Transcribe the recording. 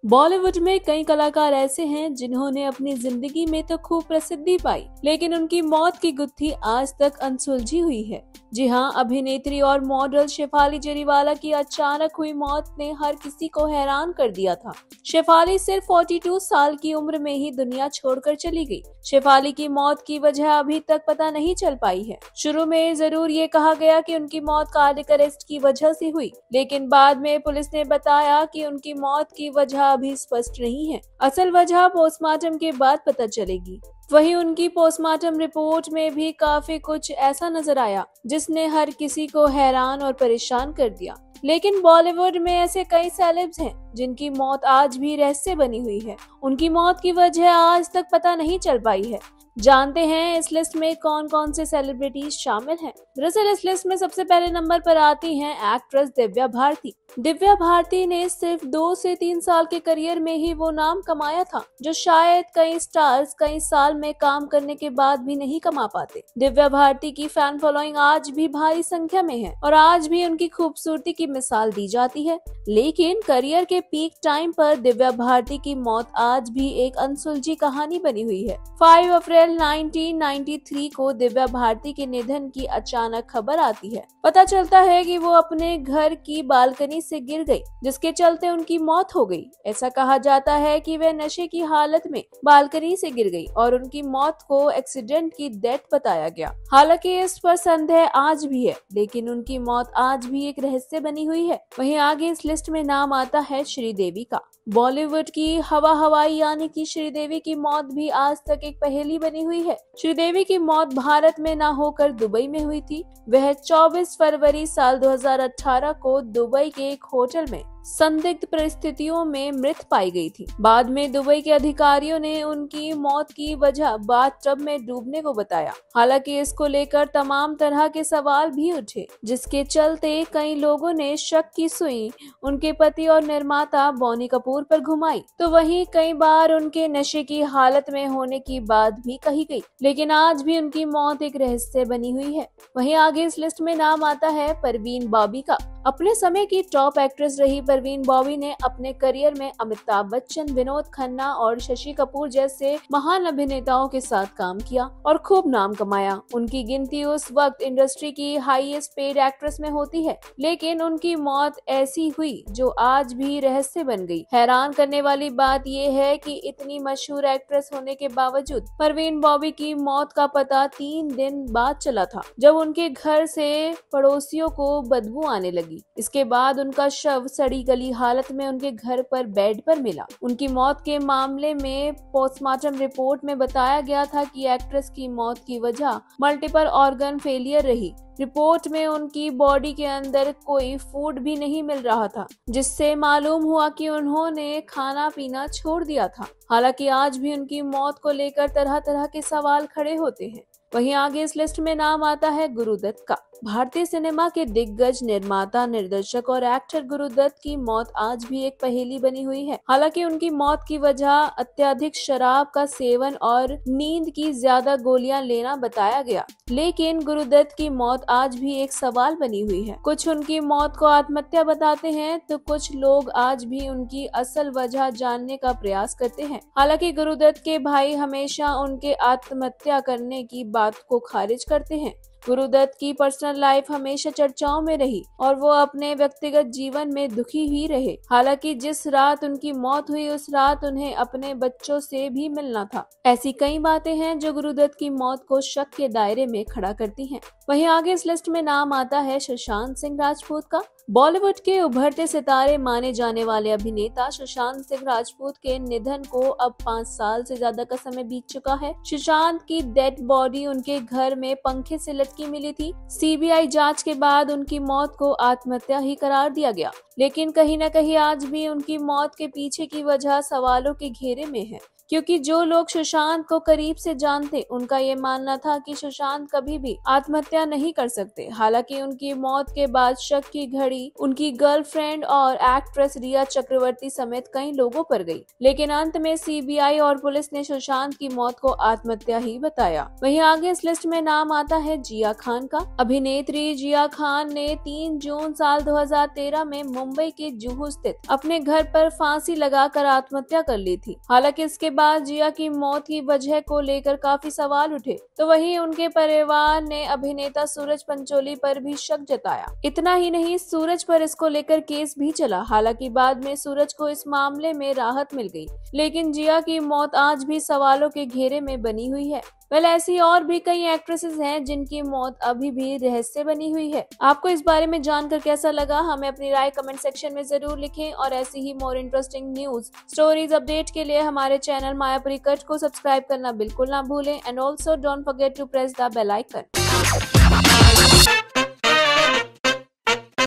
बॉलीवुड में कई कलाकार ऐसे हैं जिन्होंने अपनी जिंदगी में तो खूब प्रसिद्धि पाई, लेकिन उनकी मौत की गुत्थी आज तक अनसुलझी हुई है। जी हाँ, अभिनेत्री और मॉडल शेफाली जरीवाला की अचानक हुई मौत ने हर किसी को हैरान कर दिया था। शेफाली सिर्फ 42 साल की उम्र में ही दुनिया छोड़कर चली गई। शेफाली की मौत की वजह अभी तक पता नहीं चल पाई है। शुरू में जरूर ये कहा गया कि उनकी मौत कार्डियक अरेस्ट की वजह से हुई, लेकिन बाद में पुलिस ने बताया कि उनकी मौत की वजह अभी स्पष्ट नहीं है। असल वजह पोस्टमार्टम के बाद पता चलेगी। वहीं उनकी पोस्टमार्टम रिपोर्ट में भी काफी कुछ ऐसा नजर आया जिसने हर किसी को हैरान और परेशान कर दिया। लेकिन बॉलीवुड में ऐसे कई सेलेब्स हैं जिनकी मौत आज भी रहस्य बनी हुई है। उनकी मौत की वजह आज तक पता नहीं चल पाई है। जानते हैं इस लिस्ट में कौन कौन से सेलिब्रिटीज शामिल हैं। दरअसल इस लिस्ट में सबसे पहले नंबर पर आती हैं एक्ट्रेस दिव्या भारती। दिव्या भारती ने सिर्फ 2 से 3 साल के करियर में ही वो नाम कमाया था जो शायद कई स्टार्स कई साल में काम करने के बाद भी नहीं कमा पाते। दिव्या भारती की फैन फॉलोइंग आज भी भारी संख्या में है और आज भी उनकी खूबसूरती की मिसाल दी जाती है। लेकिन करियर के पीक टाइम पर दिव्या भारती की मौत आज भी एक अनसुलझी कहानी बनी हुई है। 5 अप्रैल 1993 को दिव्या भारती के निधन की अचानक खबर आती है। पता चलता है कि वो अपने घर की बालकनी से गिर गई, जिसके चलते उनकी मौत हो गई। ऐसा कहा जाता है कि वह नशे की हालत में बालकनी से गिर गई और उनकी मौत को एक्सीडेंट की डेथ बताया गया। हालांकि इस पर संदेह आज भी है, लेकिन उनकी मौत आज भी एक रहस्य बनी हुई है। वहीं आगे इस लिस्ट में नाम आता है श्रीदेवी का। बॉलीवुड की हवाई यानी कि श्रीदेवी की मौत भी आज तक एक पहेली बनी हुई है। श्रीदेवी की मौत भारत में न होकर दुबई में हुई थी। वह 24 फरवरी साल 2018 को दुबई के एक होटल में संदिग्ध परिस्थितियों में मृत पाई गई थी। बाद में दुबई के अधिकारियों ने उनकी मौत की वजह बाथटब में डूबने को बताया। हालांकि इसको लेकर तमाम तरह के सवाल भी उठे, जिसके चलते कई लोगों ने शक की सुई उनके पति और निर्माता बॉनी कपूर पर घुमाई, तो वहीं कई बार उनके नशे की हालत में होने की बात भी कही गई। लेकिन आज भी उनकी मौत एक रहस्य बनी हुई है। वहीं आगे इस लिस्ट में नाम आता है परवीन बॉबी का। अपने समय की टॉप एक्ट्रेस रही परवीन बॉबी ने अपने करियर में अमिताभ बच्चन, विनोद खन्ना और शशि कपूर जैसे महान अभिनेताओं के साथ काम किया और खूब नाम कमाया। उनकी गिनती उस वक्त इंडस्ट्री की हाईएस्ट पेड एक्ट्रेस में होती है, लेकिन उनकी मौत ऐसी हुई जो आज भी रहस्य बन गई। हैरान करने वाली बात यह है कि इतनी मशहूर एक्ट्रेस होने के बावजूद परवीन बॉबी की मौत का पता 3 दिन बाद चला था, जब उनके घर से पड़ोसियों को बदबू आने लगी। इसके बाद उनका शव सड़ी गली हालत में उनके घर पर बेड पर मिला। उनकी मौत के मामले में पोस्टमार्टम रिपोर्ट में बताया गया था कि एक्ट्रेस की मौत की वजह मल्टीपल ऑर्गन फेलियर रही। रिपोर्ट में उनकी बॉडी के अंदर कोई फूड भी नहीं मिल रहा था, जिससे मालूम हुआ कि उन्होंने खाना पीना छोड़ दिया था। हालांकि आज भी उनकी मौत को लेकर तरह तरह के सवाल खड़े होते हैं। वहीं आगे इस लिस्ट में नाम आता है गुरुदत्त का। भारतीय सिनेमा के दिग्गज निर्माता, निर्देशक और एक्टर गुरुदत्त की मौत आज भी एक पहेली बनी हुई है। हालांकि उनकी मौत की वजह अत्यधिक शराब का सेवन और नींद की ज्यादा गोलियां लेना बताया गया, लेकिन गुरुदत्त की मौत आज भी एक सवाल बनी हुई है। कुछ उनकी मौत को आत्महत्या बताते हैं, तो कुछ लोग आज भी उनकी असल वजह जानने का प्रयास करते हैं। हालांकि गुरुदत्त के भाई हमेशा उनके आत्महत्या करने की बात को खारिज करते हैं। गुरुदत्त की पर्सनल लाइफ हमेशा चर्चाओं में रही और वो अपने व्यक्तिगत जीवन में दुखी ही रहे। हालांकि जिस रात उनकी मौत हुई उस रात उन्हें अपने बच्चों से भी मिलना था। ऐसी कई बातें हैं जो गुरुदत्त की मौत को शक के दायरे में खड़ा करती हैं। वहीं आगे इस लिस्ट में नाम आता है सुशांत सिंह राजपूत का। बॉलीवुड के उभरते सितारे माने जाने वाले अभिनेता सुशांत सिंह राजपूत के निधन को अब 5 साल से ज्यादा का समय बीत चुका है। सुशांत की डेड बॉडी उनके घर में पंखे से लटकी मिली थी। सीबीआई जांच के बाद उनकी मौत को आत्महत्या ही करार दिया गया, लेकिन कहीं न कहीं आज भी उनकी मौत के पीछे की वजह सवालों के घेरे में है। क्योंकि जो लोग सुशांत को करीब से जानते, उनका ये मानना था कि सुशांत कभी भी आत्महत्या नहीं कर सकते। हालांकि उनकी मौत के बाद शक की घड़ी उनकी गर्लफ्रेंड और एक्ट्रेस रिया चक्रवर्ती समेत कई लोगों पर गई, लेकिन अंत में सीबीआई और पुलिस ने सुशांत की मौत को आत्महत्या ही बताया। वहीं आगे इस लिस्ट में नाम आता है जिया जिया खान का। अभिनेत्री जिया खान ने 3 जून साल 2013 में मुंबई के जुहू स्थित अपने घर पर फांसी लगाकर आत्महत्या कर ली थी। हालांकि इसके बाद जिया की मौत की वजह को लेकर काफी सवाल उठे, तो वहीं उनके परिवार ने अभिनेता सूरज पंचोली पर भी शक जताया। इतना ही नहीं, सूरज पर इसको लेकर केस भी चला। हालांकि बाद में सूरज को इस मामले में राहत मिल गई, लेकिन जिया की मौत आज भी सवालों के घेरे में बनी हुई है। ऐसी और भी कई एक्ट्रेसेस हैं जिनकी मौत अभी भी रहस्य बनी हुई है। आपको इस बारे में जानकर कैसा लगा, हमें अपनी राय कमेंट सेक्शन में जरूर लिखें और ऐसी ही more interesting news stories update के लिए हमारे चैनल मायापुरी कट को सब्सक्राइब करना बिल्कुल ना भूलें and also don't forget to press the bell icon.